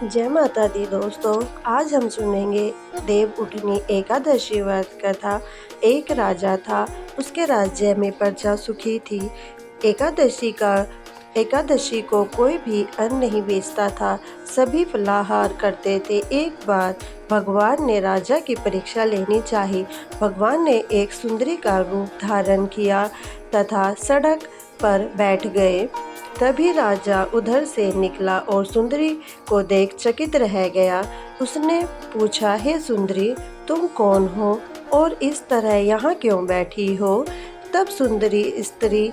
जय माता दी दोस्तों। आज हम सुनेंगे देव उठनी एकादशी व्रत कथा। एक राजा था, उसके राज्य में प्रजा सुखी थी। एकादशी को कोई भी अन्न नहीं बेचता था, सभी फलाहार करते थे। एक बार भगवान ने राजा की परीक्षा लेनी चाहिए। भगवान ने एक सुंदरी का रूप धारण किया तथा सड़क पर बैठ गए। तभी राजा उधर से निकला और सुंदरी को देख चकित रह गया। उसने पूछा, हे सुंदरी, तुम कौन हो और इस तरह यहाँ क्यों बैठी हो? तब सुंदरी स्त्री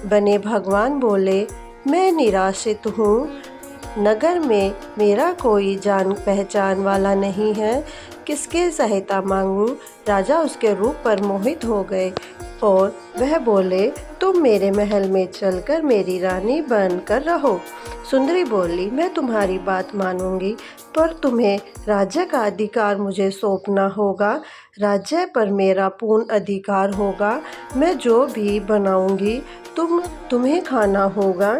बने भगवान बोले, मैं निराश्रित हूँ। नगर में मेरा कोई जान पहचान वाला नहीं है, किसके सहायता मांगूं? राजा उसके रूप पर मोहित हो गए और वह बोले, तुम मेरे महल में चलकर मेरी रानी बनकर रहो। सुंदरी बोली, मैं तुम्हारी बात मानूंगी, पर तुम्हें राज्य का अधिकार मुझे सौंपना होगा। राज्य पर मेरा पूर्ण अधिकार होगा। मैं जो भी बनाऊंगी तुम्हें खाना होगा।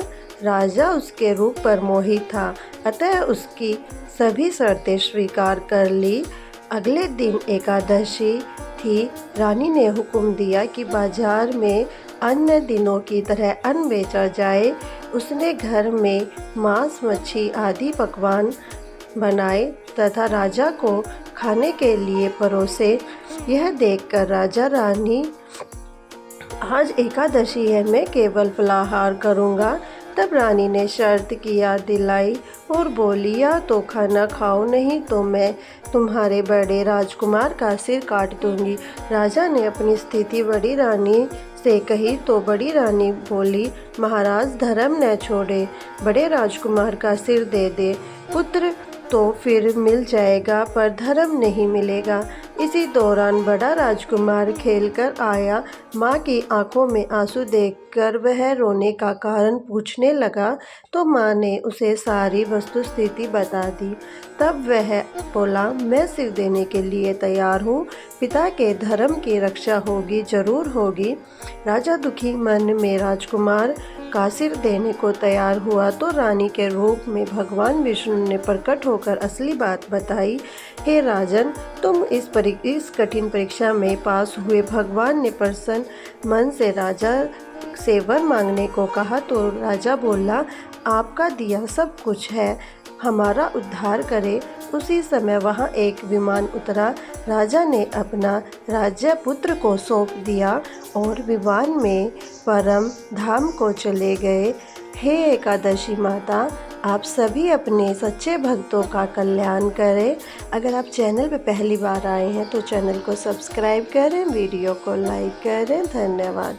राजा उसके रूप पर मोहित था, अतः उसकी सभी शर्तें स्वीकार कर ली। अगले दिन एकादशी थी। रानी ने हुक्म दिया कि बाजार में अन्य दिनों की तरह अन्न बेचा जाए। उसने घर में मांस, मच्छी आदि पकवान बनाए तथा राजा को खाने के लिए परोसे। यह देखकर राजा रानी, आज एकादशी है, मैं केवल फलाहार करूँगा। तब रानी ने शर्त किया दिलाई और बोली, या तो खाना खाओ, नहीं तो मैं तुम्हारे बड़े राजकुमार का सिर काट दूंगी। राजा ने अपनी स्थिति बड़ी रानी से कही तो बड़ी रानी बोली, महाराज, धर्म न छोड़े, बड़े राजकुमार का सिर दे दे। पुत्र तो फिर मिल जाएगा, पर धर्म नहीं मिलेगा। इसी दौरान बड़ा राजकुमार खेलकर आया। माँ की आंखों में आंसू देखकर वह रोने का कारण पूछने लगा, तो माँ ने उसे सारी वस्तुस्थिति बता दी। तब वह बोला, मैं सिर देने के लिए तैयार हूँ। पिता के धर्म की रक्षा होगी, जरूर होगी। राजा दुखी मन में राजकुमार का सिर देने को तैयार हुआ तो रानी के रूप में भगवान विष्णु ने प्रकट होकर असली बात बताई। हे राजन, तुम इस कठिन परीक्षा में पास हुए। भगवान ने प्रसन्न मन से राजा से वर मांगने को कहा तो राजा बोला, आपका दिया सब कुछ है, हमारा उद्धार करे। उसी समय वहां एक विमान उतरा। राजा ने अपना राज्य पुत्र को सौंप दिया और विमान में परम धाम को चले गए। हे एकादशी माता, आप सभी अपने सच्चे भक्तों का कल्याण करें। अगर आप चैनल पर पहली बार आए हैं तो चैनल को सब्सक्राइब करें, वीडियो को लाइक करें। धन्यवाद।